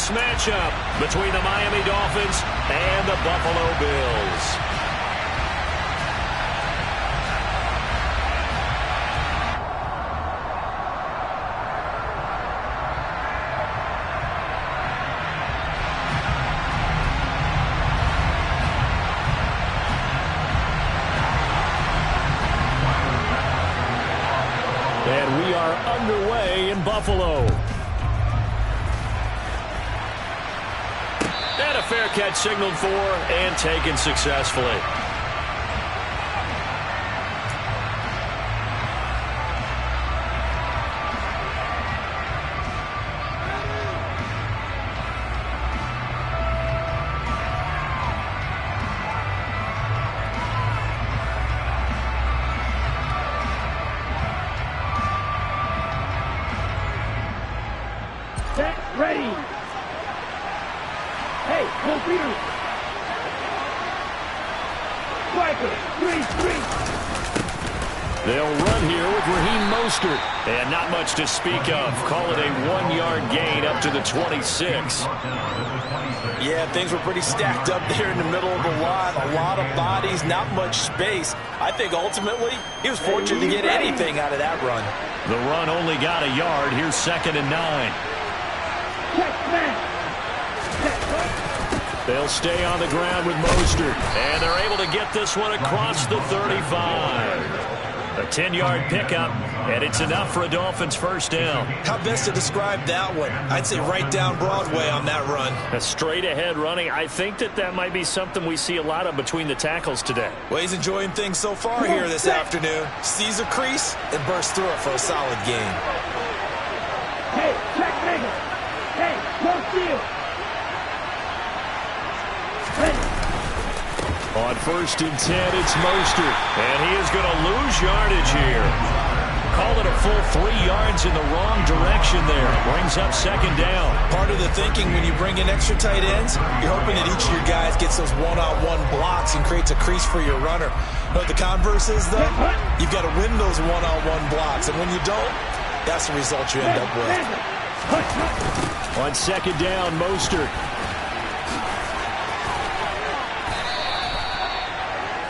this matchup between the Miami Dolphins and the Buffalo Bills. And we are underway in Buffalo. And a fair catch signaled for and taken successfully. Set, ready. Hey, go Peter. Striker, 3-3. They'll run here with Raheem Mostert. And not much to speak of. Call it a 1-yard gain up to the 26. Yeah, things were pretty stacked up there in the middle of the line. A lot of bodies, not much space. I think ultimately he was fortunate to get anything out of that run. The run only got a yard. Here's 2nd and 9. They'll stay on the ground with Mostert. And they're able to get this one across the 35. A 10-yard pickup, and it's enough for a Dolphins first down. How best to describe that one? I'd say right down Broadway on that run. A straight-ahead running. I think that might be something we see a lot of between the tackles today. Well, he's enjoying things so far here this afternoon. Sees a crease and bursts through it for a solid gain. Hey, check nigga. Hey, no steal. On 1st and 10, it's Mostert. And he is going to lose yardage here. Call it a full 3 yards in the wrong direction there. Brings up 2nd down. Part of the thinking when you bring in extra tight ends, you're hoping that each of your guys gets those one-on-one blocks and creates a crease for your runner. But the converse is, though, you've got to win those one-on-one blocks. And when you don't, that's the result you end up with. On 2nd down, Mostert.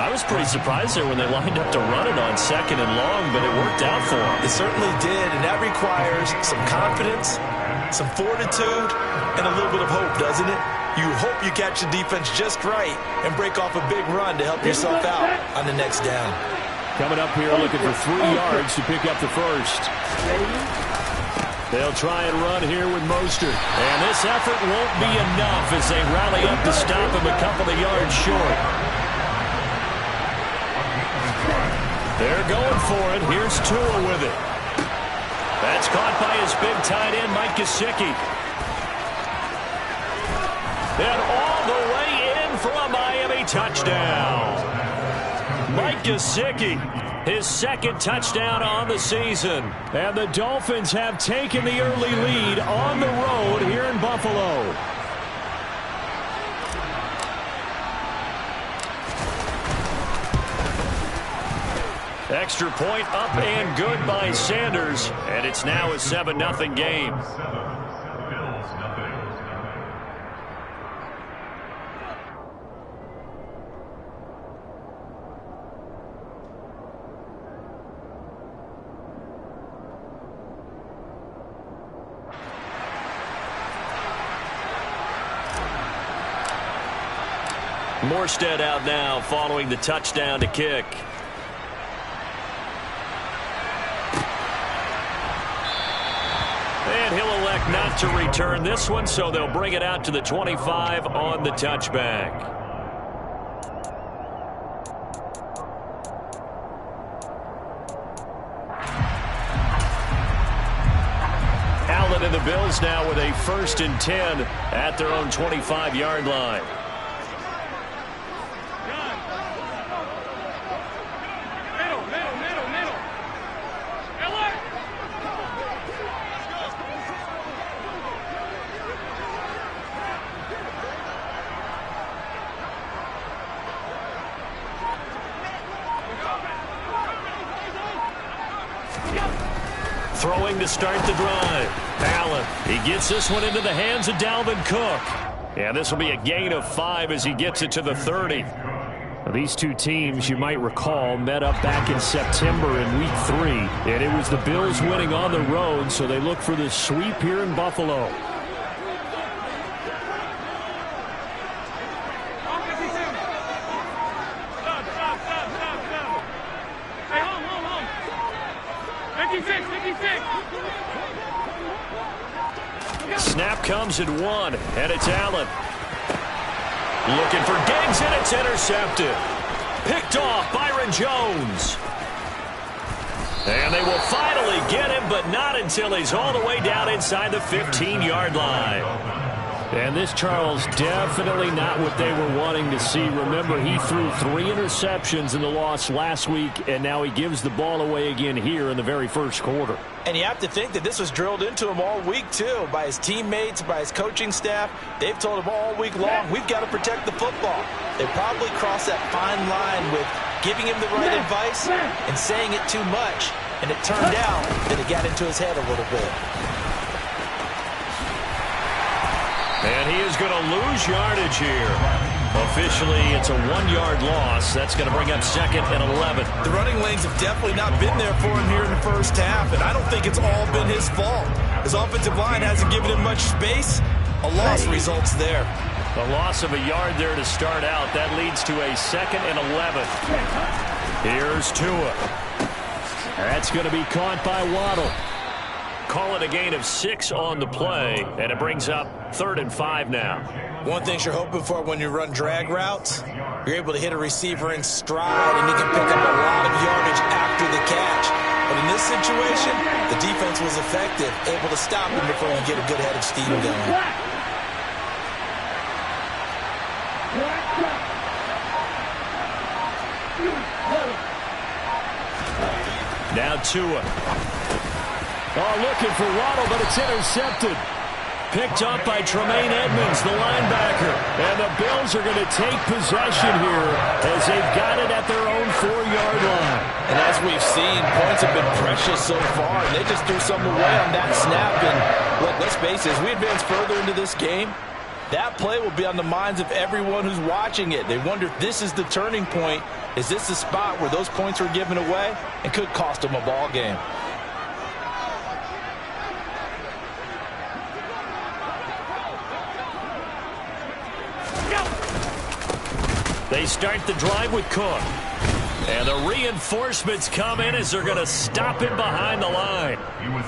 I was pretty surprised there when they lined up to run it on 2nd and long, but it worked out for them. It certainly did, and that requires some confidence, some fortitude, and a little bit of hope, doesn't it? You hope you catch the defense just right and break off a big run to help yourself out on the next down. Coming up here looking for 3 yards to pick up the first. They'll try and run here with Mostert. And this effort won't be enough as they rally up to stop him a couple of yards short. They're going for it. Here's Tua with it. That's caught by his big tight end, Mike Gesicki. And all the way in for a Miami touchdown. Mike Gesicki, his 2nd touchdown on the season. And the Dolphins have taken the early lead on the road here in Buffalo. Extra point up and good by Sanders. And it's now a 7-0 game. Morstead out now following the touchdown to kick. And he'll elect not to return this one, so they'll bring it out to the 25 on the touchback. Allen and the Bills now with a 1st and 10 at their own 25-yard line. Throwing to start the drive. Allen, he gets this one into the hands of Dalvin Cook. And this will be a gain of 5 as he gets it to the 30. Now, these two teams, you might recall, met up back in September in Week 3. And it was the Bills winning on the road, so they look for this sweep here in Buffalo. Snap comes at 1, and it's Allen. Looking for Diggs, and it's intercepted. Picked off Byron Jones. And they will finally get him, but not until he's all the way down inside the 15-yard line. And this, Charles, definitely not what they were wanting to see. Remember, he threw 3 interceptions in the loss last week, and now he gives the ball away again here in the very first quarter. And you have to think that this was drilled into him all week, too, by his teammates, by his coaching staff. They've told him all week long, we've got to protect the football. They probably crossed that fine line with giving him the right advice and saying it too much. And it turned out that it got into his head a little bit. And he is going to lose yardage here. Officially, it's a 1-yard loss. That's going to bring up 2nd and 11. The running lanes have definitely not been there for him here in the first half, and I don't think it's all been his fault. His offensive line hasn't given him much space. A loss results there. A loss of a yard there to start out. That leads to a 2nd and 11. Here's Tua. That's going to be caught by Waddle. Call it a gain of 6 on the play, and it brings up 3rd and 5 now. One thing you're hoping for when you run drag routes, you're able to hit a receiver in stride, and you can pick up a lot of yardage after the catch. But in this situation, the defense was effective, able to stop him before you get a good head of steam going. Now Tua. Oh, looking for Waddle, but it's intercepted. Picked up by Tremaine Edmonds, the linebacker. And the Bills are going to take possession here as they've got it at their own 4-yard line. And as we've seen, points have been precious so far. And they just threw some away on that snap. And let's face it, as we advance further into this game, that play will be on the minds of everyone who's watching it. They wonder if this is the turning point. Is this the spot where those points were given away and could cost them a ball game? They start the drive with Cook. And the reinforcements come in as they're going to stop him behind the line.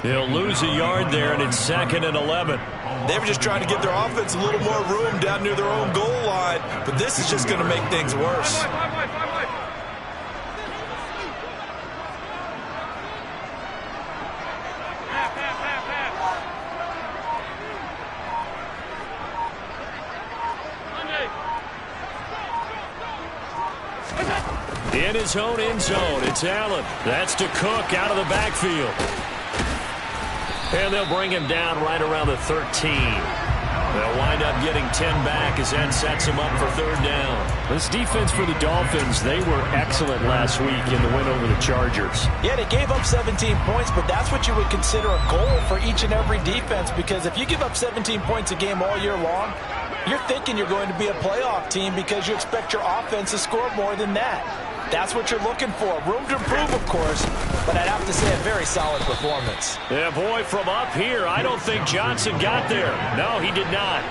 He'll lose a yard there, and it's 2nd and 11. They were just trying to give their offense a little more room down near their own goal line, but this is just going to make things worse. In his own end zone, it's Allen. That's to Cook out of the backfield. And they'll bring him down right around the 13. They'll wind up getting 10 back as that sets him up for 3rd down. This defense for the Dolphins, they were excellent last week in the win over the Chargers. Yeah, they gave up 17 points, but that's what you would consider a goal for each and every defense, because if you give up 17 points a game all year long, you're thinking you're going to be a playoff team because you expect your offense to score more than that. That's what you're looking for. Room to improve, of course, but I'd have to say a very solid performance. Yeah, boy, from up here, I don't think Johnson got there. No, he did not.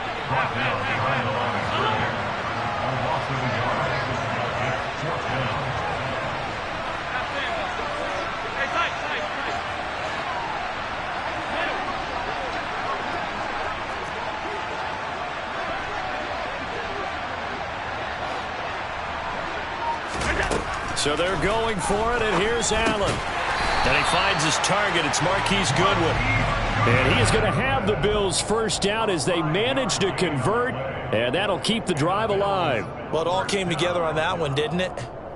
So they're going for it, and here's Allen. And he finds his target. It's Marquise Goodwin. And he is going to have the Bills' first down as they manage to convert, and that'll keep the drive alive. Well, it all came together on that one, didn't it?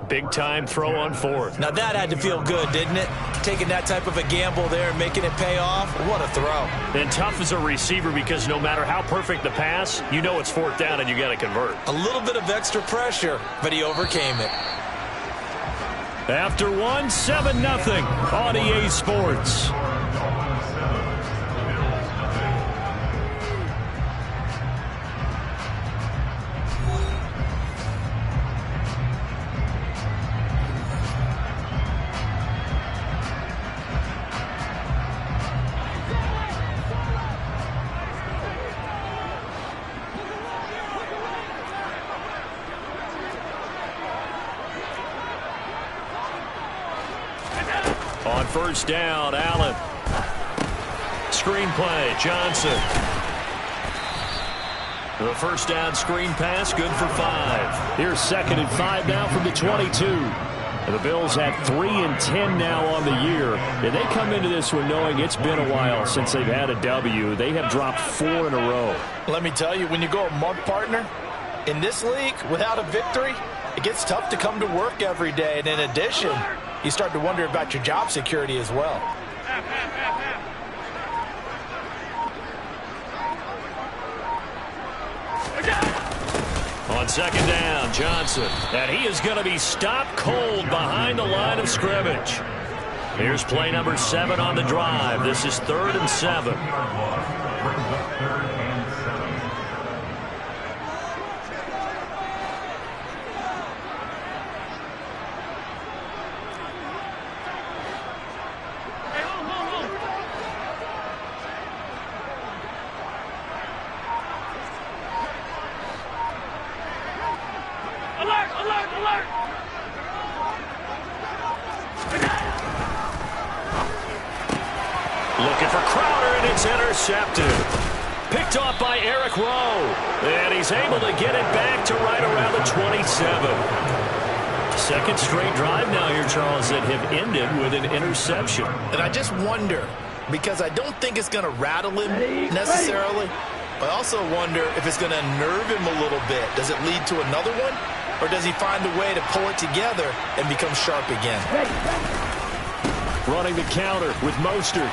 Big-time throw on 4th. Now that had to feel good, didn't it? Taking that type of a gamble there and making it pay off. What a throw. And tough as a receiver because no matter how perfect the pass, you know it's 4th down and you got to convert. A little bit of extra pressure, but he overcame it. After 1, 7-0 on EA Sports. first down. Allen. Screen play, Johnson. The first down screen pass, good for 5. Here's 2nd and 5 now from the 22. And the Bills have 3 and 10 now on the year. And they come into this one knowing it's been a while since they've had a W. They have dropped 4 in a row. Let me tell you, when you go a month, partner, in this league, without a victory, it gets tough to come to work every day. And in addition, you start to wonder about your job security as well. On 2nd down, Johnson. And he is going to be stopped cold behind the line of scrimmage. Here's play number 7 on the drive. This is 3rd and 7. Looking for Crowder, and it's intercepted. Picked off by Eric Rowe. And he's able to get it back to right around the 27. Second straight drive now here, Charles, that have ended with an interception. And I just wonder, because I don't think it's going to rattle him necessarily, but I also wonder if it's going to unnerve him a little bit. Does it lead to another one? Or does he find a way to pull it together and become sharp again? Running the counter with Mostert.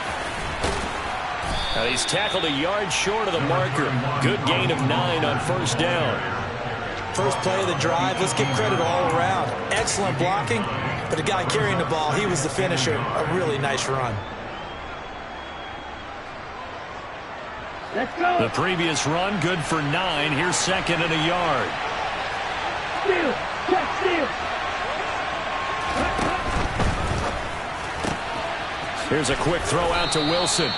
And he's tackled a yard short of the marker. Good gain of 9 on first down. First play of the drive, let's give credit all around. Excellent blocking, but the guy carrying the ball, he was the finisher. A really nice run. Let's go. The previous run, good for 9. Here's 2nd and a yard. Steal. Check steal. Here's a quick throw out to Wilson.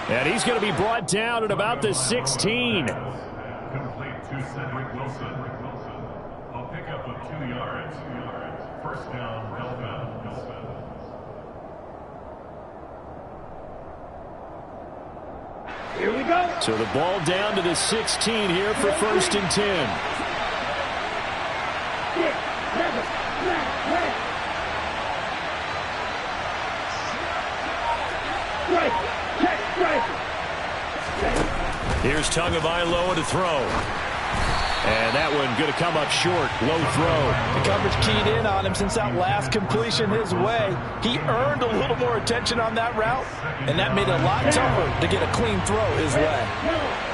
And he's going to be brought down at about the 16. Complete to Cedric Wilson. A pickup of 2 yards. First down, Delvin. Here we go. So the ball down to the 16 here for 1st and 10. 6, 7, 9, 10. Strike. Check strike. Here's Tagovailoa to throw. And that one going to come up short. Low throw. The coverage keyed in on him since that last completion his way. He earned a little more attention on that route, and that made it a lot tougher to get a clean throw his way.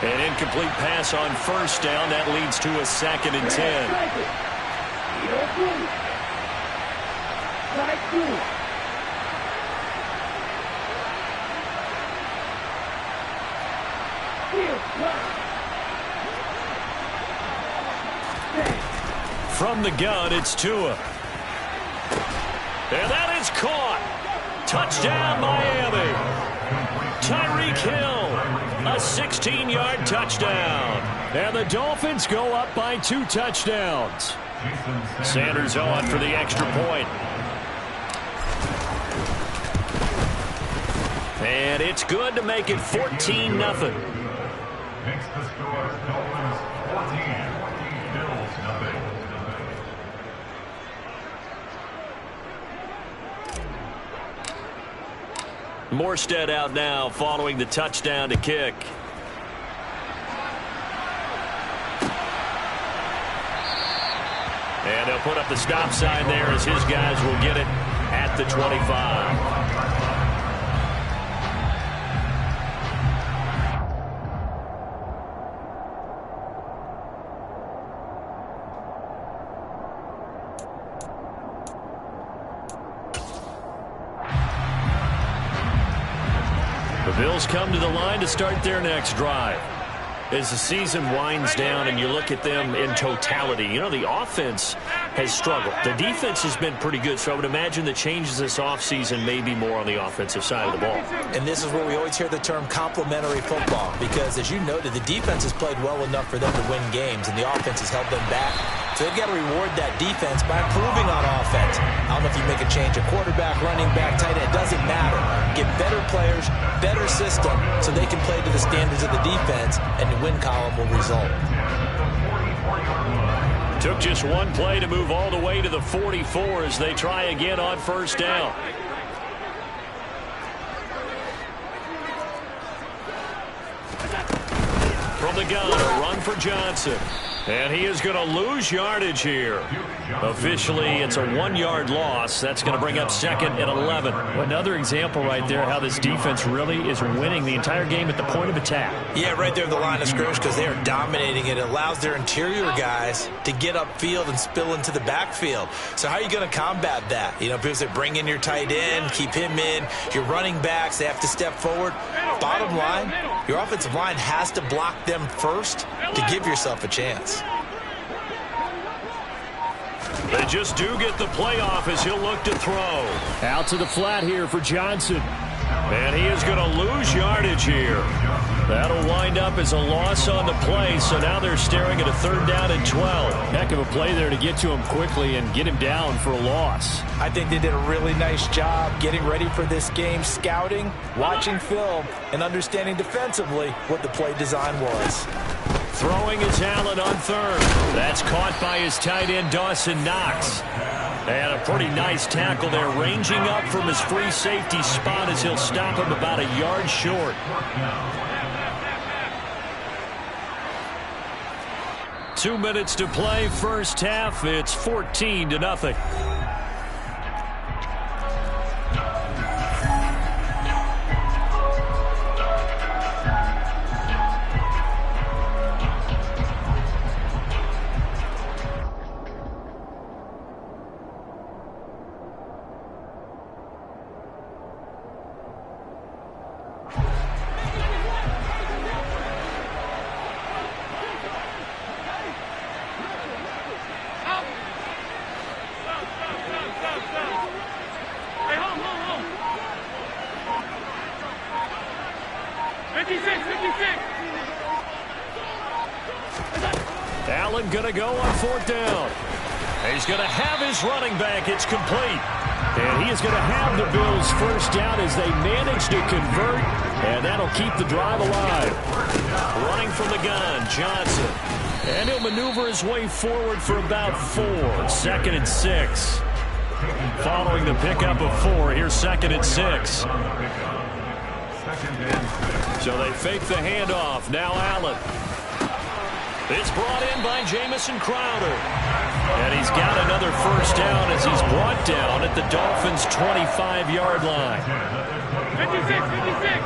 An incomplete pass on first down. That leads to a 2nd and 10. From the gun, it's Tua. And that is caught. Touchdown, Miami. Tyreek Hill, a 16-yard touchdown. And the Dolphins go up by 2 touchdowns. Sanders on for the extra point. And it's good to make it 14-0. Makes the score Dolphins 14, Bills nothing. Morstead out now following the touchdown to kick. And they'll put up the stop sign there as his guys will get it at the 25. The Bills come to the line to start their next drive. As the season winds down and you look at them in totality, you know, the offense has struggled. The defense has been pretty good, so I would imagine the changes this offseason may be more on the offensive side of the ball. And this is where we always hear the term complementary football, because as you noted, the defense has played well enough for them to win games, and the offense has held them back. So they've got to reward that defense by improving on offense. I don't know if you make a change, a quarterback, running back, tight end, it doesn't matter. Get better players, better system, so they can play to the standards of the defense, and the win column will result. Took just one play to move all the way to the 44 as they try again on first down. From the gun, a run for Johnson. And he is going to lose yardage here. Officially, it's a 1-yard loss. That's going to bring up 2nd and 11. Another example right there how this defense really is winning the entire game at the point of attack. Yeah, right there at the line of scrimmage because they are dominating it. It allows their interior guys to get upfield and spill into the backfield. So how are you going to combat that? You know, people say bring in your tight end, keep him in. Your running backs, they have to step forward. Bottom line, your offensive line has to block them first to give yourself a chance. They just do get the play off as he'll look to throw. Out to the flat here for Johnson. And he is going to lose yardage here. That'll wind up as a loss on the play, so now they're staring at a 3rd down and 12. Heck of a play there to get to him quickly and get him down for a loss. I think they did a really nice job getting ready for this game, scouting, watching film, and understanding defensively what the play design was. Throwing is Allen on 3rd. That's caught by his tight end, Dawson Knox. And a pretty nice tackle there, ranging up from his free safety spot as he'll stop him about a yard short. 2 minutes to play, first half. It's 14-0. Allen going to go on 4th down. He's going to have his running back. It's complete. And he is going to have the Bills first down as they manage to convert. And that'll keep the drive alive. Running from the gun, Johnson. And he'll maneuver his way forward for about 4. 2nd and 6. Following the pickup of 4, here's 2nd and 6. So they fake the handoff. Now Allen. It's brought in by Jamison Crowder. And he's got another first down as he's brought down at the Dolphins' 25-yard line. 56, 56.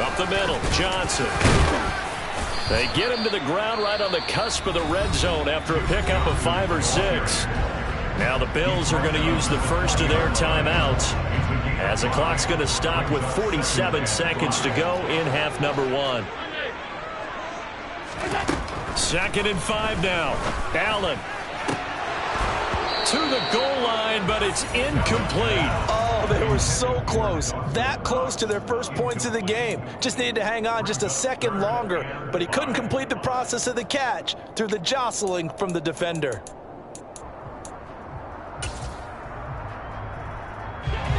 Up the middle, Johnson. They get him to the ground right on the cusp of the red zone after a pickup of 5 or 6. Now the Bills are going to use the first of their timeouts as the clock's going to stop with 47 seconds to go in half number 1. 2nd and 5 now. Allen to the goal line, but it's incomplete. Oh, they were so close. That close to their first points of the game. Just needed to hang on just a second longer, but he couldn't complete the process of the catch through the jostling from the defender.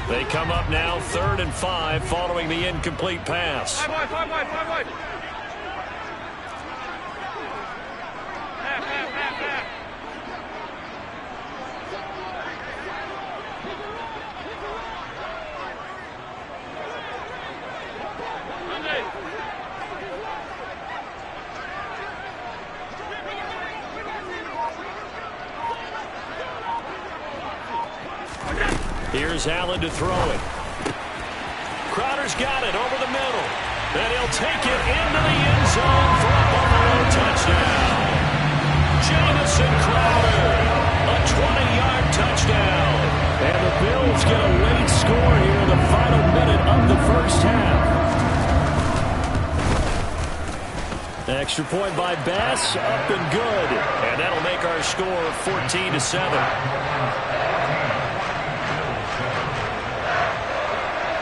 They come up now 3rd and 5 following the incomplete pass. 5 wide, 5 wide, 5 wide. Here's Allen to throw it. Crowder's got it over the middle. And he'll take it into the end zone for a Buffalo touchdown. Jamison Crowder, a 20-yard touchdown. And the Bills get a late score here in the final minute of the first half. Extra point by Bass, up and good. And that'll make our score 14-7.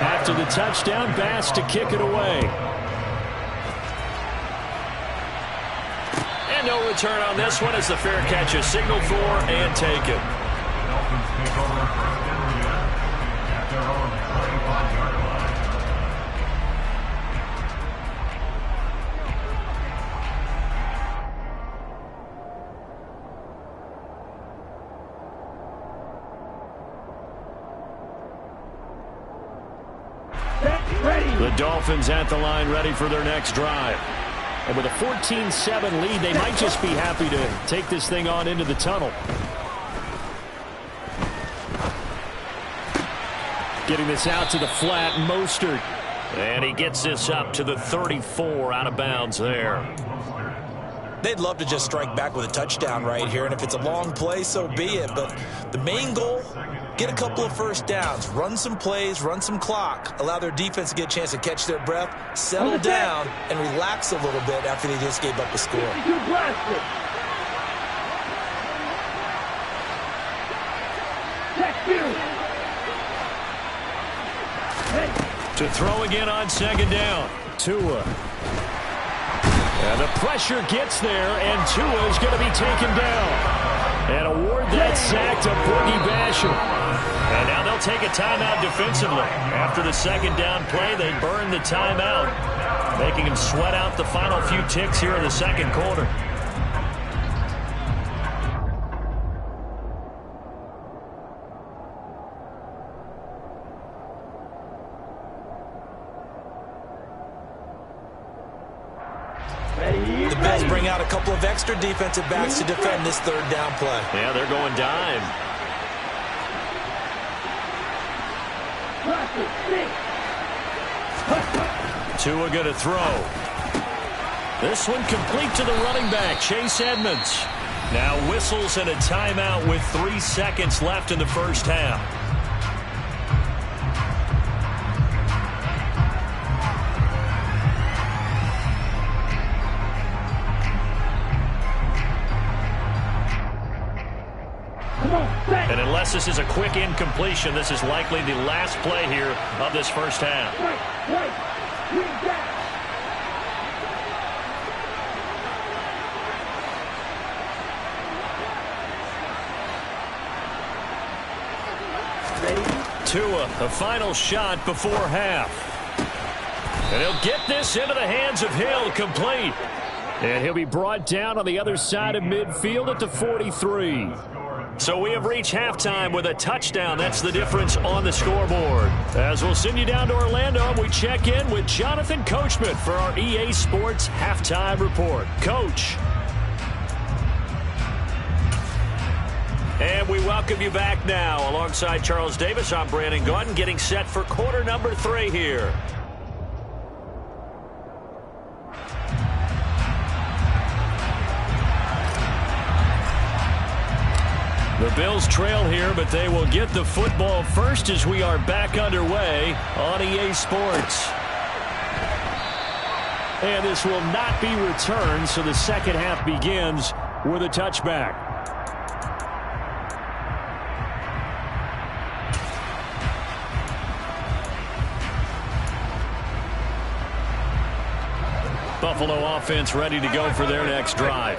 After the touchdown, Bass to kick it away. And no return on this one as the fair catch is signaled for and taken. Dolphins take over first and 10 at their own 35-yard line. The Dolphins at the line ready for their next drive. And with a 14-7 lead, they might just be happy to take this thing on into the tunnel. Getting this out to the flat, Mostert. And he gets this up to the 34 out of bounds there. They'd love to just strike back with a touchdown right here, and if it's a long play, so be it. But the main goal, get a couple of first downs, run some plays, run some clock, allow their defense to get a chance to catch their breath, settle down, and relax a little bit after they just gave up the score. To throw again on second down. Tua. And the pressure gets there, and Tua is going to be taken down. And award that sack to Boogie Basham. And now they'll take a timeout defensively. After the second down play, they burn the timeout, making him sweat out the final few ticks here in the second quarter. The Bills bring out a couple of extra defensive backs to defend this third down play. Yeah, they're going dime. Tua going to throw. This one complete to the running back, Chase Edmonds. Now whistles and a timeout with 3 seconds left in the first half. And unless this is a quick incompletion, this is likely the last play here of this first half. Tua, a final shot before half. And he'll get this into the hands of Hill, complete. And he'll be brought down on the other side of midfield at the 43. So we have reached halftime with a touchdown. That's the difference on the scoreboard. As we'll send you down to Orlando, we check in with Jonathan Coachman for our EA Sports Halftime Report. Coach. And we welcome you back now. Alongside Charles Davis, I'm Brandon Gaudin, getting set for quarter number 3 here. The Bills trail here, but they will get the football first as we are back underway on EA Sports. And this will not be returned, so the second half begins with a touchback. Buffalo offense ready to go for their next drive.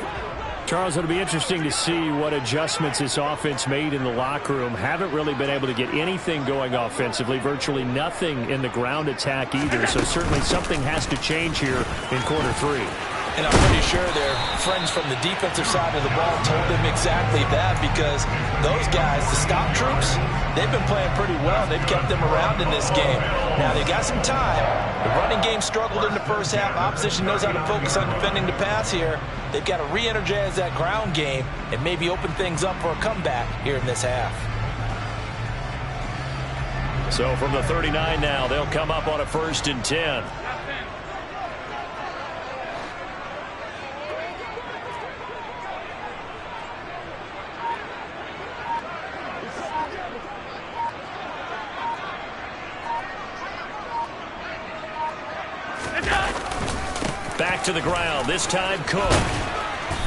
Charles, it'll be interesting to see what adjustments this offense made in the locker room. Haven't really been able to get anything going offensively, virtually nothing in the ground attack either. So certainly something has to change here in quarter 3. And I'm pretty sure their friends from the defensive side of the ball told them exactly that, because those guys, the stop troops, they've been playing pretty well. They've kept them around in this game. Now, they've got some time. The running game struggled in the first half. Opposition knows how to focus on defending the pass here. They've got to re-energize that ground game and maybe open things up for a comeback here in this half. So from the 39 now, they'll come up on a 1st and 10. Back to the ground, this time Cook.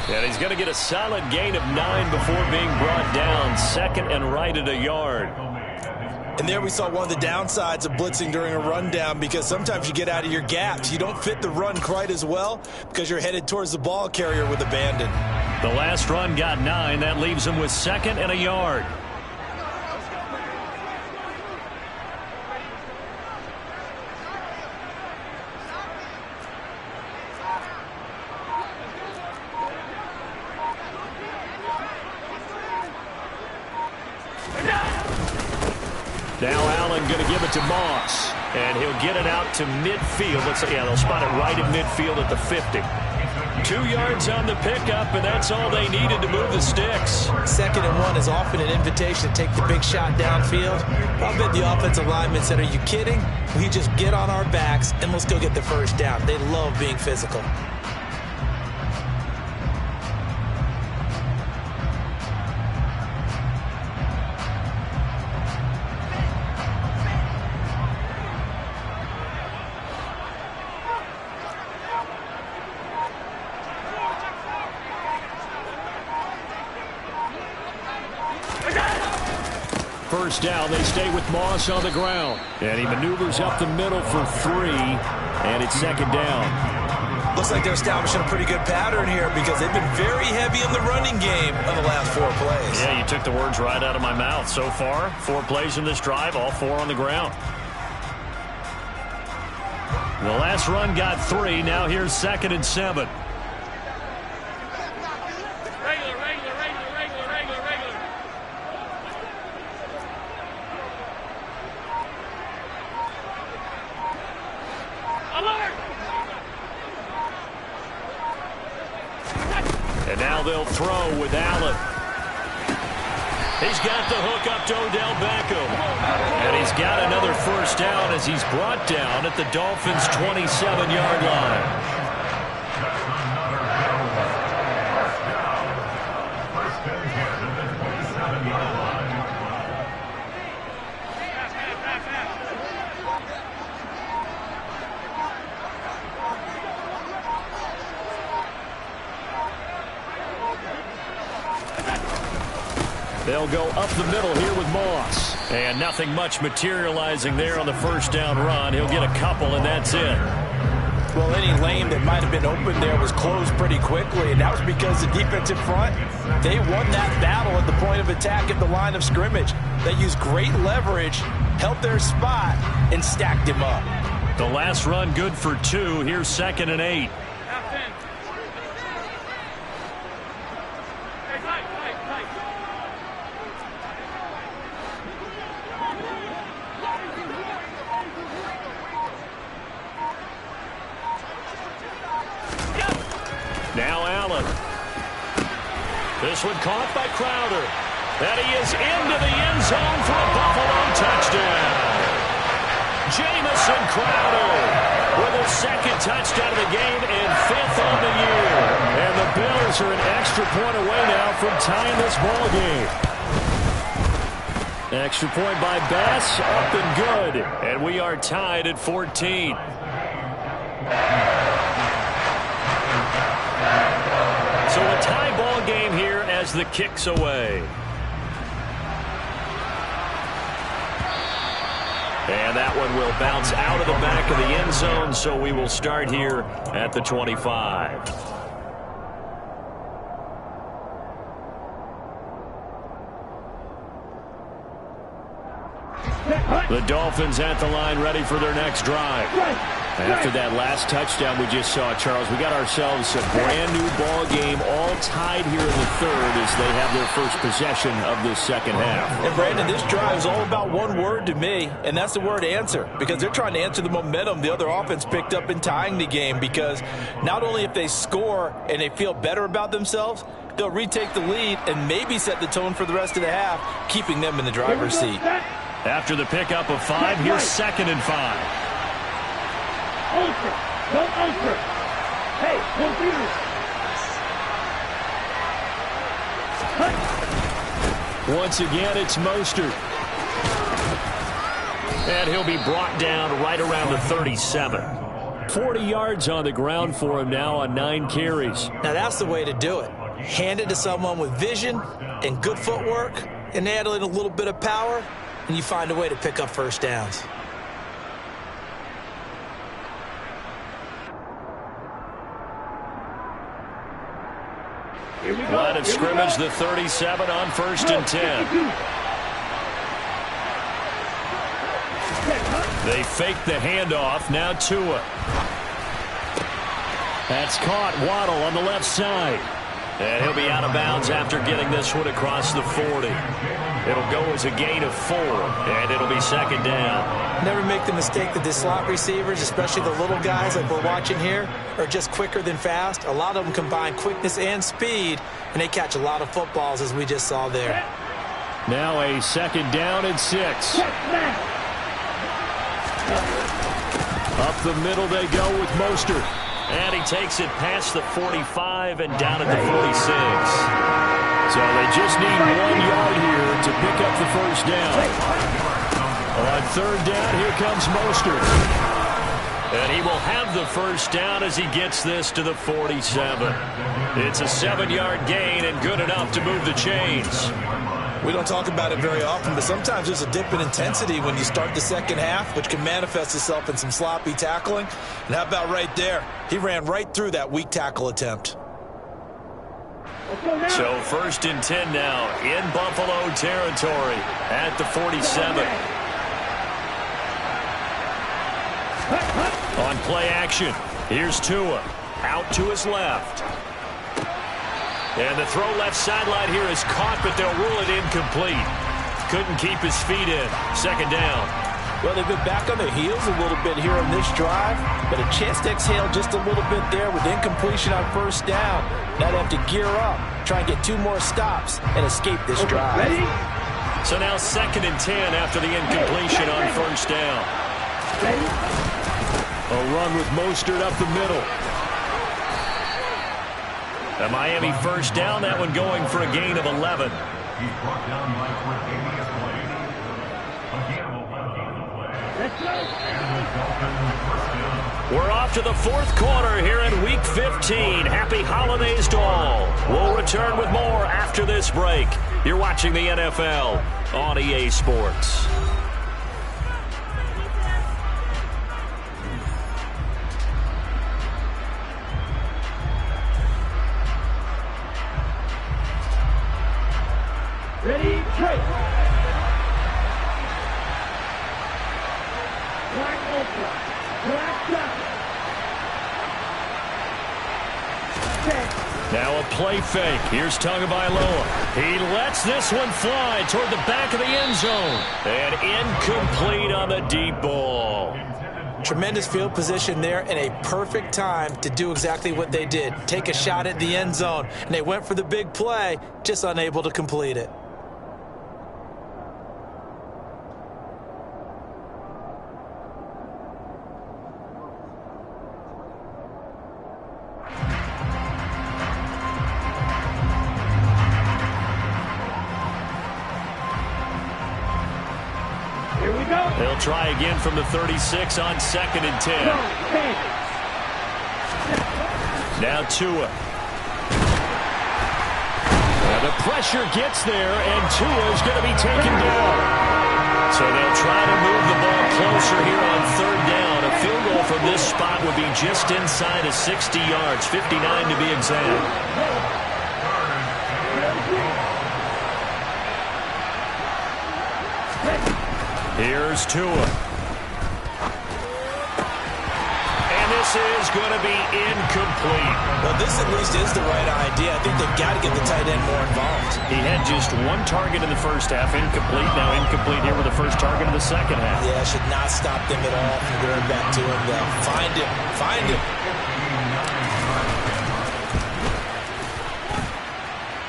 And he's going to get a solid gain of 9 before being brought down. 2nd and right at a yard. And there we saw one of the downsides of blitzing during a rundown, because sometimes you get out of your gaps. You don't fit the run quite as well because you're headed towards the ball carrier with abandon. The last run got 9. That leaves him with 2nd and a yard. Now Allen going to give it to Moss, and he'll get it out to midfield. They'll spot it right at midfield at the 50. 2 yards on the pickup, and that's all they needed to move the sticks. 2nd and 1 is often an invitation to take the big shot downfield. I bet the offensive linemen said, "Are you kidding? We just get on our backs and let's go get the first down." They love being physical. First down, they stay with Moss on the ground. And he maneuvers up the middle for 3, and it's 2nd down. Looks like they're establishing a pretty good pattern here, because they've been very heavy in the running game on the last 4 plays. Yeah, you took the words right out of my mouth. So far, 4 plays in this drive, all 4 on the ground. The last run got 3. Now here's 2nd and 7. And now they'll throw with Allen. He's got the hook up to Odell Beckham. And he's got another first down as he's brought down at the Dolphins' 27-yard line. First and 10 at the 27-yard line. They'll go up the middle here with Moss. And nothing much materializing there on the first down run. He'll get a couple, and that's it. Well, any lane that might have been open there was closed pretty quickly, and that was because the defensive front, they won that battle at the point of attack at the line of scrimmage. They used great leverage, held their spot, and stacked him up. The last run good for 2. Here's 2nd and 8. Now Allen. This one caught by Crowder. And he is into the end zone for a Buffalo touchdown. Jamison Crowder with his 2nd touchdown of the game and 5th on the year. And the Bills are an extra point away now from tying this ball game. Extra point by Bass, up and good. And we are tied at 14. So a tie ball game here as the kick's away. And that one will bounce out of the back of the end zone, so we will start here at the 25. The Dolphins at the line, ready for their next drive. After that last touchdown we just saw, Charles, we got ourselves a brand-new ball game, all tied here in the 3rd as they have their first possession of this 2nd half. And, Brandon, this drive is all about one word to me, and that's the word answer, because they're trying to answer the momentum the other offense picked up in tying the game, because not only if they score and they feel better about themselves, they'll retake the lead and maybe set the tone for the rest of the half, keeping them in the driver's seat. After the pickup of 5, here's 2nd and 5. Ultra. Go ultra. Hey, computer. Once again, it's Mostert. And he'll be brought down right around the 37. 40 yards on the ground for him now on 9 carries. Now that's the way to do it. Hand it to someone with vision and good footwork and add in a little bit of power. and you find a way to pick up first downs. Line of scrimmage, the 37 on 1st and 10. They fake the handoff. Now Tua. That's caught. Waddle on the left side. And he'll be out of bounds after getting this one across the 40. It'll go as a gain of 4, and it'll be 2nd down. Never make the mistake that the slot receivers, especially the little guys like we're watching here, are just quicker than fast. A lot of them combine quickness and speed, and they catch a lot of footballs, as we just saw there. Now a 2nd down and 6. Up the middle they go with Mostert. And he takes it past the 45 and down at the 46. So they just need 1 yard here to pick up the first down. On 3rd down, here comes Mostert. And he will have the first down as he gets this to the 47. It's a 7-yard gain and good enough to move the chains. We don't talk about it very often, but sometimes there's a dip in intensity when you start the second half, which can manifest itself in some sloppy tackling. And how about right there? He ran right through that weak tackle attempt. So 1st and 10 now in Buffalo territory at the 47. On play action, here's Tua. Out to his left. And the throw left sideline here is caught, but they'll rule it incomplete. Couldn't keep his feet in. 2nd down. Well, they've been back on their heels a little bit here on this drive, but a chance to exhale just a little bit there with incompletion on 1st down. Now they have to gear up, try and get 2 more stops, and escape this drive. So now 2nd and 10 after the incompletion on 1st down. A run with Mostert up the middle. A Miami 1st down, that one going for a gain of 11. He's brought down by Cornelius Blade. Again, will gain the play. And the Dolphins 1st down. We're off to the 4th quarter here in Week 15. Happy holidays to all. We'll return with more after this break. You're watching the NFL on EA Sports. Ready, trade. Black Ultra. Black Jacket. Now a play fake. Here's Tagovailoa. He lets this one fly toward the back of the end zone. And incomplete on the deep ball. Tremendous field position there and a perfect time to do exactly what they did. Take a shot at the end zone. And they went for the big play, just unable to complete it. They'll try again from the 36 on 2nd and 10. Now Tua. Well, the pressure gets there, and Tua is going to be taken down. So they'll try to move the ball closer here on 3rd down. A field goal from this spot would be just inside of 60 yards, 59 to be exact. Here's Tua. And this is going to be incomplete. Well, this at least is the right idea. I think they've got to get the tight end more involved. He had just 1 target in the first half, incomplete. Now incomplete here with the first target in the second half. Yeah, should not stop them at all from going back to him, though. Find him. Find him.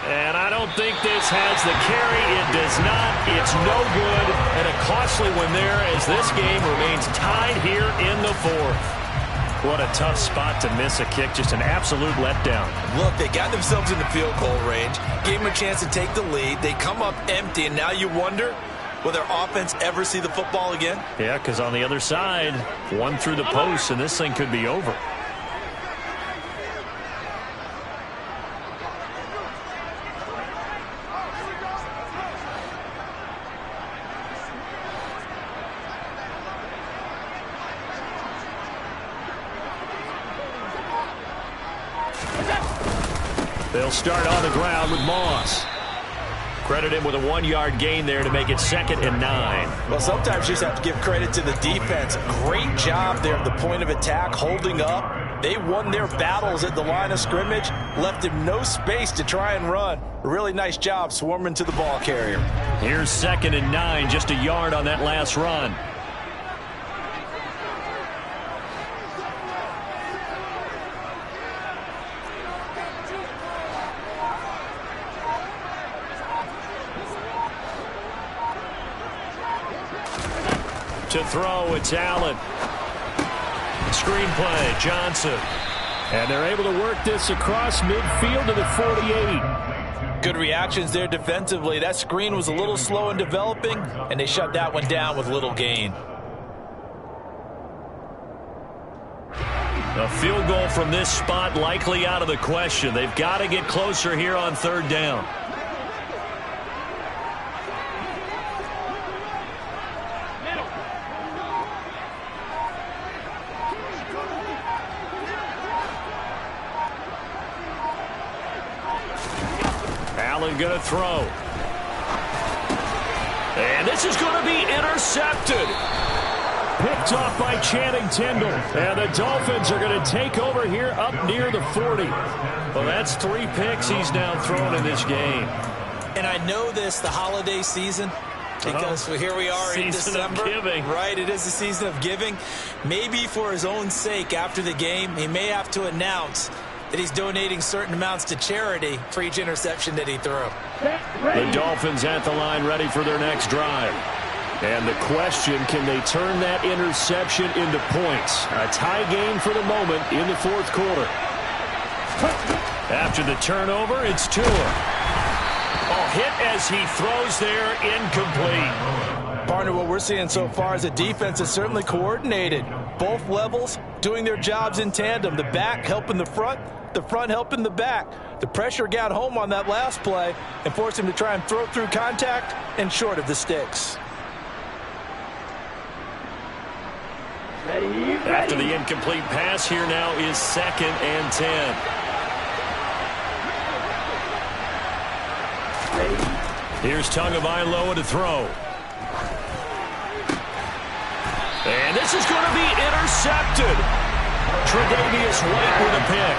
And I don't think this has the carry. It does not. It's no good. And a costly one there as this game remains tied here in the 4th. What a tough spot to miss a kick. Just an absolute letdown. Look, they got themselves in the field goal range. Gave them a chance to take the lead. They come up empty, and now you wonder, will their offense ever see the football again? Yeah, because on the other side, 1 through the post, and this thing could be over. They'll start on the ground with Moss. Credit him with a 1-yard gain there to make it 2nd and 9. Well, sometimes you just have to give credit to the defense. Great job there at the point of attack, holding up. They won their battles at the line of scrimmage, left him no space to try and run. A really nice job swarming to the ball carrier. Here's 2nd and 9, just a yard on that last run. To throw, it's Allen. Screenplay, Johnson. And they're able to work this across midfield to the 48. Good reactions there defensively. That screen was a little slow in developing, and they shut that one down with little gain. A field goal from this spot likely out of the question. They've got to get closer here on 3rd down. Allen going to throw. And this is going to be intercepted. Picked off by Channing Tindall. And the Dolphins are going to take over here up near the 40. Well, that's 3 picks he's now thrown in this game. And I know this, the holiday season, because here we are in December. Season of giving. Right, it is the season of giving. Maybe for his own sake after the game, he may have to announce that he's donating certain amounts to charity for each interception that he threw. The Dolphins at the line ready for their next drive. And the question, can they turn that interception into points? A tie game for the moment in the 4th quarter. After the turnover, it's Tua. Oh, hit as he throws there, incomplete. Partner, what we're seeing so far is the defense is certainly coordinated. Both levels doing their jobs in tandem. The back helping the front helping the back. The pressure got home on that last play and forced him to try and throw through contact and short of the sticks. After the incomplete pass, here now is 2nd and 10. Here's Tagovailoa to throw. And this is going to be intercepted. Tre'Davious White with a pick.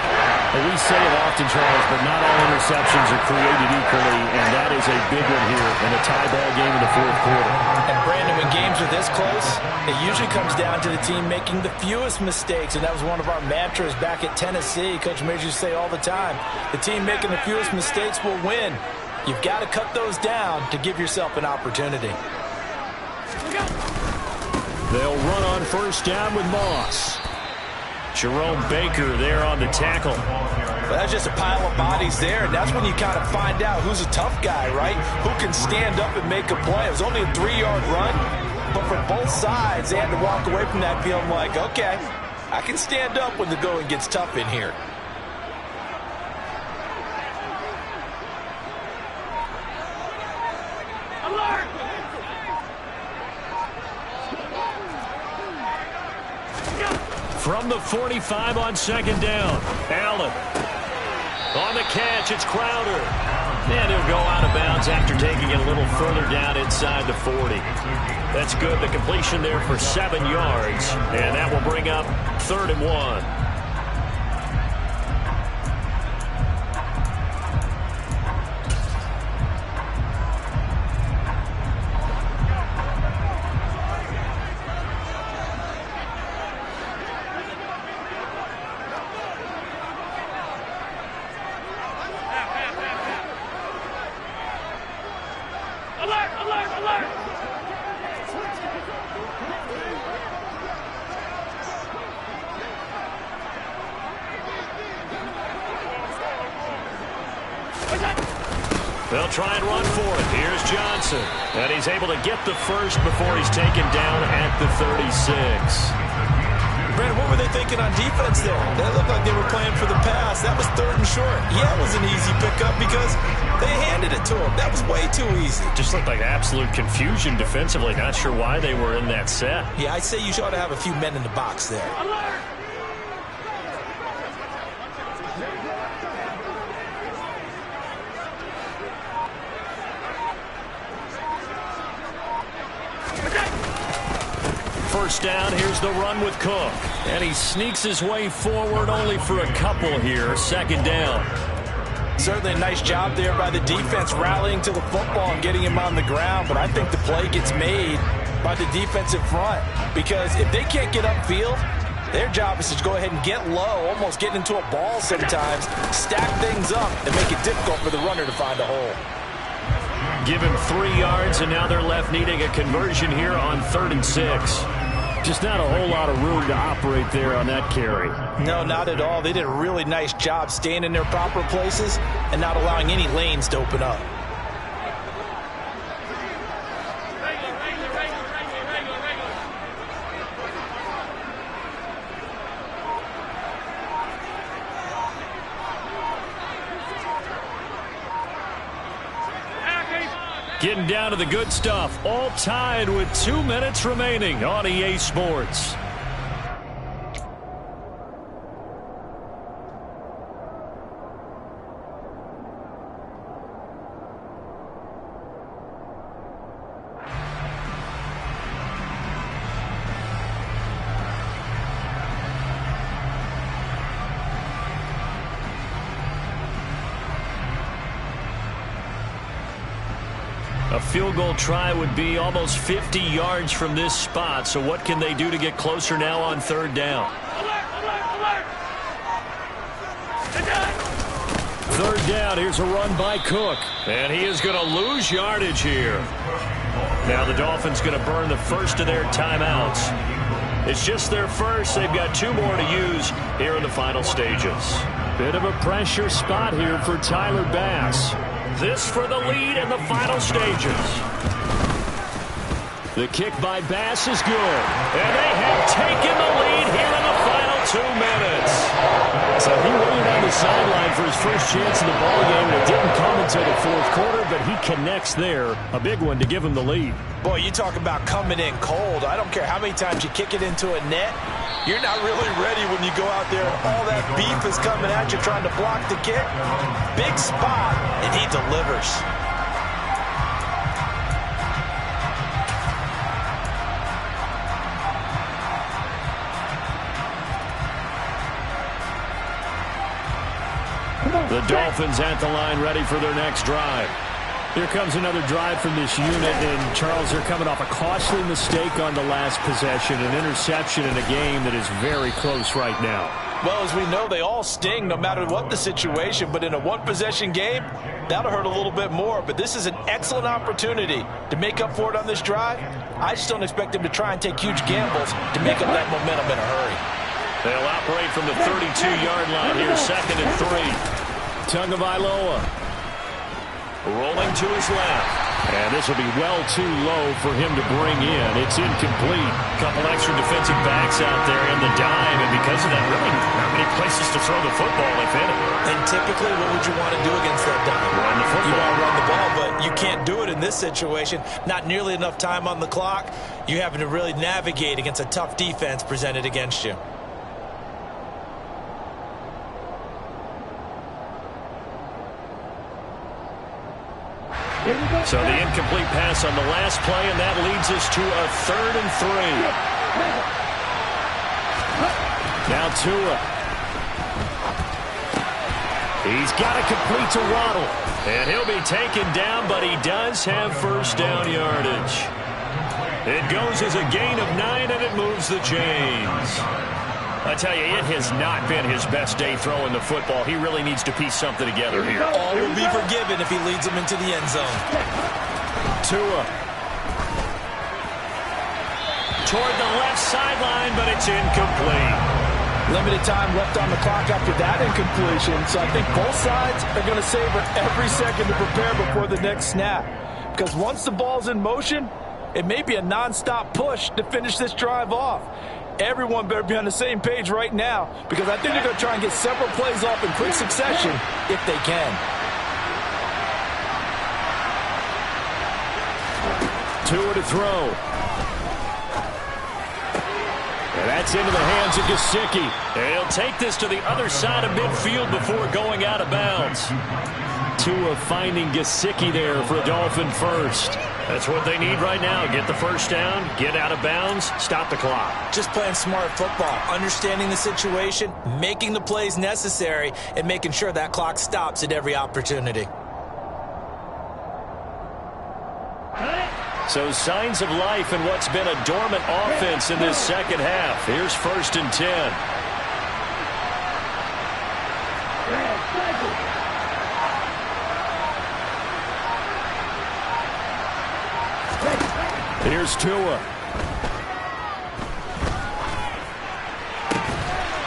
Well, we say it often, Charles, but not all interceptions are created equally, and that is a big one here in a tie ball game in the 4th quarter. And Brandon, when games are this close, it usually comes down to the team making the fewest mistakes, and that was one of our mantras back at Tennessee. Coach Mears used to say all the time, the team making the fewest mistakes will win. You've got to cut those down to give yourself an opportunity. They'll run on 1st down with Moss. Jerome Baker there on the tackle. Well, that's just a pile of bodies there, and that's when you kind of find out who's a tough guy, right? Who can stand up and make a play. It was only a 3-yard run, but for both sides, they had to walk away from that feeling like, okay, I can stand up when the going gets tough in here. From the 45 on 2nd down. Allen. On the catch, it's Crowder. And he'll go out of bounds after taking it a little further down inside the 40. That's good. The completion there for 7 yards. And that will bring up 3rd and 1. They'll try and run for it. Here's Johnson. And he's able to get the first before he's taken down at the 36. Brandon, what were they thinking on defense there? That looked like they were playing for the pass. That was 3rd and short. Yeah, it was an easy pickup because they handed it to him. That was way too easy. Just looked like absolute confusion defensively. Not sure why they were in that set. Yeah, I'd say you ought to have a few men in the box there. first down. Here's the run with Cook. And he sneaks his way forward only for a couple here. Second down. Certainly a nice job there by the defense rallying to the football and getting him on the ground. But I think the play gets made by the defensive front. Because if they can't get upfield, their job is to go ahead and get low, almost get into a ball sometimes, stack things up, and make it difficult for the runner to find a hole. Give him 3 yards, and now they're left needing a conversion here on 3rd and 6. Just not a whole lot of room to operate there on that carry. No, not at all. They did a really nice job staying in their proper places and not allowing any lanes to open up. Getting down to the good stuff. All tied with 2 minutes remaining on EA Sports. A field goal try would be almost 50 yards from this spot. So what can they do to get closer now on 3rd down? 3rd down. Here's a run by Cook. And he is going to lose yardage here. Now the Dolphins going to burn the first of their timeouts. It's just their first. They've got 2 more to use here in the final stages. Bit of a pressure spot here for Tyler Bass. This for the lead in the final stages. The kick by Bass is good. And they have taken the lead here in the final 2 minutes. So he waited on the sideline for his first chance in the ballgame. It didn't come until the 4th quarter, but he connects there. A big one to give him the lead. Boy, you talk about coming in cold. I don't care how many times you kick it into a net. You're not really ready when you go out there. All that beef is coming at you trying to block the kick. Big spot, and he delivers. The Dolphins at the line ready for their next drive. Here comes another drive from this unit, and Charles, they're coming off a costly mistake on the last possession, an interception in a game that is very close right now. Well, as we know, they all sting no matter what the situation, but in a one-possession game, that'll hurt a little bit more. But this is an excellent opportunity to make up for it on this drive. I just don't expect them to try and take huge gambles to make up that momentum in a hurry. They'll operate from the 32-yard line here, 2nd and 3. Tagovailoa rolling to his left. And this will be well too low for him to bring in. It's incomplete. Couple extra defensive backs out there in the dime, and because of that, really not many places to throw the football, if any. And typically, what would you want to do against that dime? Run the football. You want to run the ball, but you can't do it in this situation. Not nearly enough time on the clock. You're having to really navigate against a tough defense presented against you. So the incomplete pass on the last play, and that leads us to a 3rd and 3. Now Tua. He's got to complete to Waddle. And he'll be taken down, but he does have first down yardage. It goes as a gain of 9, and it moves the chains. I tell you, it has not been his best day throwing the football. He really needs to piece something together here. All will be forgiven if he leads them into the end zone. Tua. Toward the left sideline, but it's incomplete. Limited time left on the clock after that incompletion, so I think both sides are going to savor every second to prepare before the next snap. Because once the ball's in motion, it may be a non-stop push to finish this drive off. Everyone better be on the same page right now, because I think they're going to try and get several plays off in quick succession if they can. Tua to throw. And that's into the hands of Gesicki. He'll take this to the other side of midfield before going out of bounds. Tua finding Gesicki there for a Dolphin first. That's what they need right now. Get the first down, get out of bounds, stop the clock. Just playing smart football, understanding the situation, making the plays necessary, and making sure that clock stops at every opportunity. So signs of life in what's been a dormant offense in this second half. Here's 1st and 10. Here's Tua.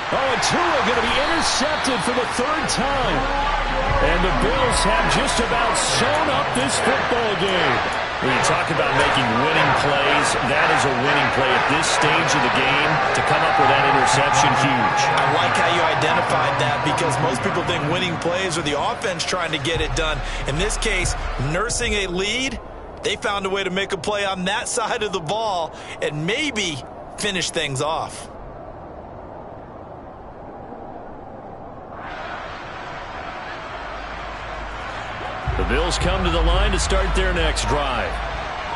Oh, and Tua going to be intercepted for the 3rd time. And the Bills have just about sewn up this football game. When you talk about making winning plays, that is a winning play at this stage of the game. To come up with that interception, huge. I like how you identified that because most people think winning plays are the offense trying to get it done. In this case, nursing a lead, they found a way to make a play on that side of the ball and maybe finish things off. The Bills come to the line to start their next drive.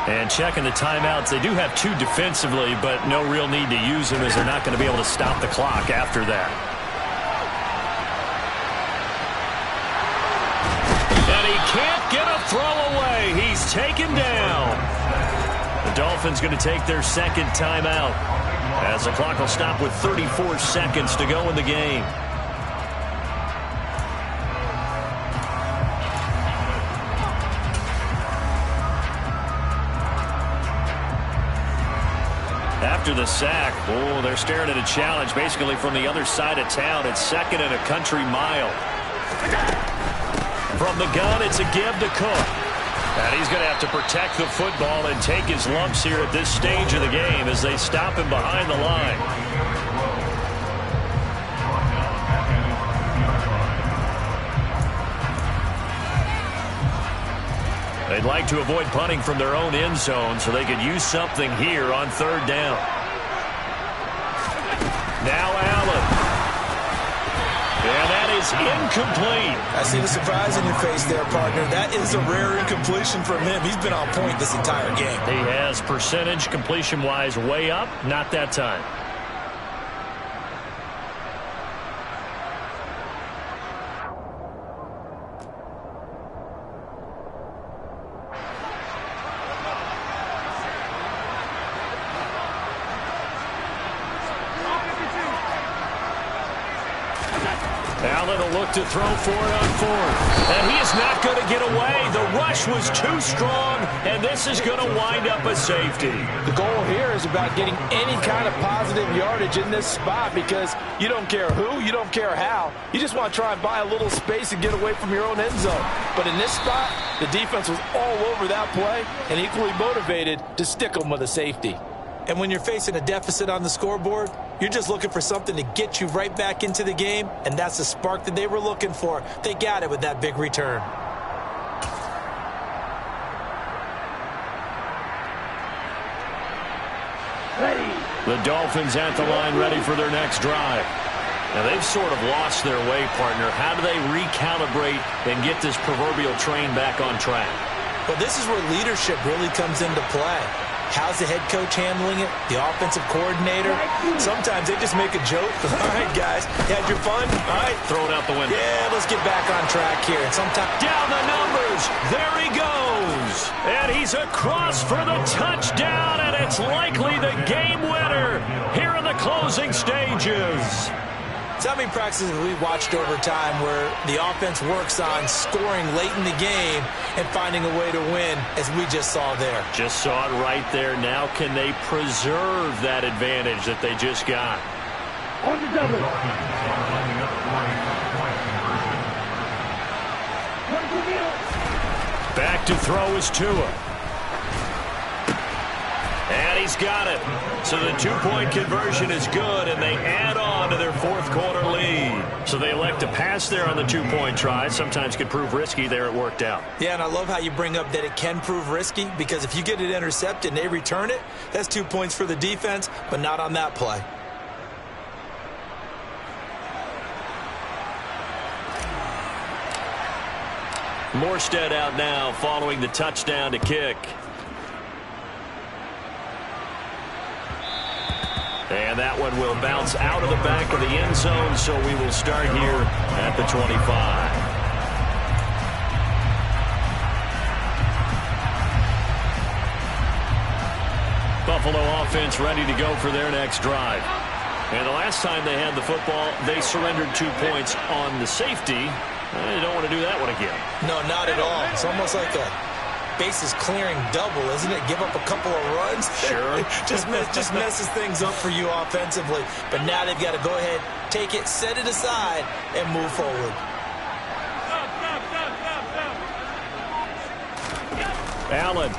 And checking the timeouts, they do have 2 defensively, but no real need to use them as they're not going to be able to stop the clock after that. And he can't get a throw away. He's taken down. The Dolphins going to take their 2nd timeout as the clock will stop with 34 seconds to go in the game. After the sack, oh, they're staring at a challenge basically from the other side of town. It's 2nd and a country mile. From the gun, it's a give to Cook. And he's going to have to protect the football and take his lumps here at this stage of the game as they stop him behind the line. They'd like to avoid punting from their own end zone so they could use something here on 3rd down. Now Allen. And that is incomplete. I see the surprise in your face there, partner. That is a rare incompletion from him. He's been on point this entire game. He has percentage completion-wise way up. Not that time. Allen will look to throw for it on 4th. And he is not going to get away. The rush was too strong, and this is going to wind up a safety. The goal here is about getting any kind of positive yardage in this spot because you don't care who, you don't care how. You just want to try and buy a little space and get away from your own end zone. But in this spot, the defense was all over that play and equally motivated to stick them with a safety. And when you're facing a deficit on the scoreboard, you're just looking for something to get you right back into the game, and that's the spark that they were looking for. They got it with that big return. The Dolphins at the line ready for their next drive. Now they've sort of lost their way, partner. How do they recalibrate and get this proverbial train back on track? Well, this is where leadership really comes into play. How's the head coach handling it? The offensive coordinator? Sometimes they just make a joke. All right, guys, you had your fun? All right. Throw it out the window. Yeah, let's get back on track here. And sometimes down the numbers. There he goes. And he's across for the touchdown, and it's likely the game winner here in the closing stages. So how many practices have we watched over time where the offense works on scoring late in the game and finding a way to win, as we just saw there? Just saw it right there. Now can they preserve that advantage that they just got? On the double. Back to throw is Tua. And he's got it. So the 2-point conversion is good, and they add on to their 4th quarter lead. So they elect to pass there on the 2-point try. Sometimes could prove risky. There it worked out. Yeah, and I love how you bring up that it can prove risky, because if you get it intercepted and they return it, that's 2 points for the defense, but not on that play. Morstead out now following the touchdown to kick. And that one will bounce out of the back of the end zone, so we will start here at the 25. Buffalo offense ready to go for their next drive. And the last time they had the football, they surrendered 2 points on the safety. They don't want to do that one again. No, not at all. It's almost like a bases clearing double, isn't it? Give up a couple of runs. Sure. just messes things up for you offensively. But now they've got to go ahead, take it, set it aside, and move forward. Allen.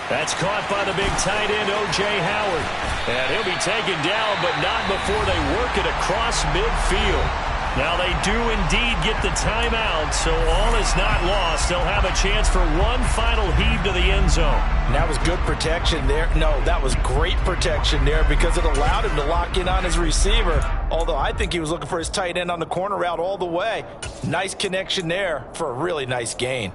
That's caught by the big tight end, O.J. Howard. And he'll be taken down, but not before they work it across midfield. Now they do indeed get the timeout, so all is not lost. They'll have a chance for one final heave to the end zone. And that was good protection there. No, that was great protection there because it allowed him to lock in on his receiver. Although I think he was looking for his tight end on the corner route all the way. Nice connection there for a really nice gain.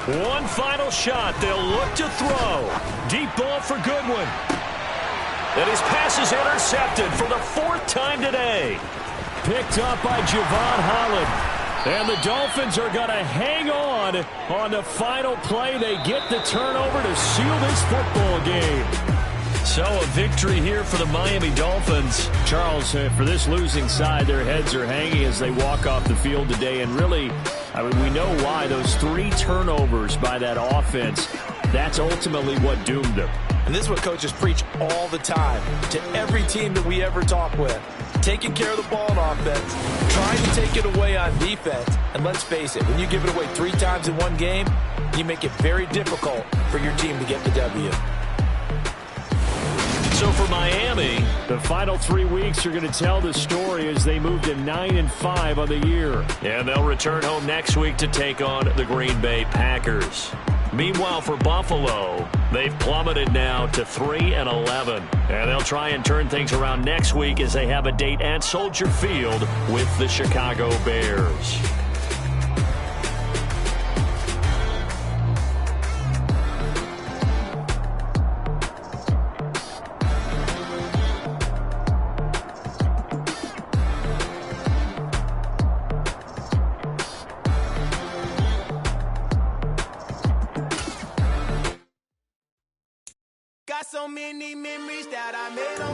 One final shot. They'll look to throw. Deep ball for Goodwin. And his pass is intercepted for the 4th time today. Picked up by Javon Holland. And the Dolphins are going to hang on the final play. They get the turnover to seal this football game. So a victory here for the Miami Dolphins. Charles, for this losing side, their heads are hanging as they walk off the field today. And really, I mean, we know why. Those 3 turnovers by that offense, that's ultimately what doomed them. And this is what coaches preach all the time to every team that we ever talk with. Taking care of the ball on offense, trying to take it away on defense. And let's face it, when you give it away 3 times in one game, you make it very difficult for your team to get the W. So for Miami, the final 3 weeks are going to tell the story as they move to 9-5 on the year. And they'll return home next week to take on the Green Bay Packers. Meanwhile, for Buffalo, they've plummeted now to 3-11. And they'll try and turn things around next week as they have a date at Soldier Field with the Chicago Bears. So many memories that I made on